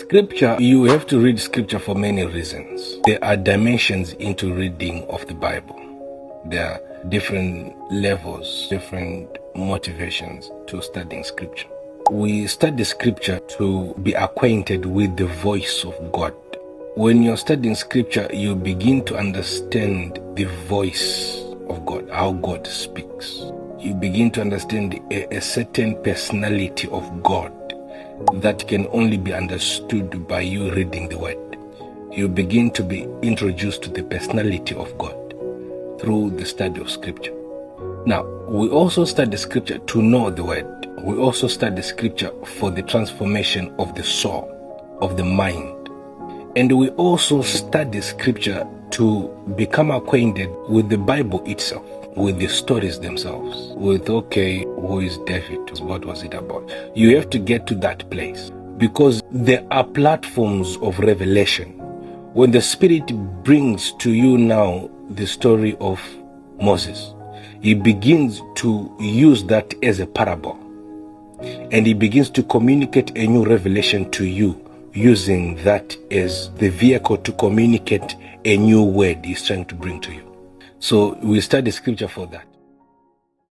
Scripture, you have to read scripture for many reasons. There are dimensions into reading of the Bible. There are different levels, different motivations to studying scripture. We study scripture to be acquainted with the voice of God. When you're studying scripture, you begin to understand the voice of God, how God speaks. You begin to understand a certain personality of God that can only be understood by you reading the word. You begin to be introduced to the personality of God through the study of scripture. Now, we also study scripture to know the word. We also study scripture for the transformation of the soul, of the mind. And we also study scripture to become acquainted with the Bible itself, with the stories themselves, with, okay, who is David? What was it about? You have to get to that place because there are platforms of revelation. When the Spirit brings to you now the story of Moses, he begins to use that as a parable. And he begins to communicate a new revelation to you, using that as the vehicle to communicate a new word he's trying to bring to you. So we study scripture for that.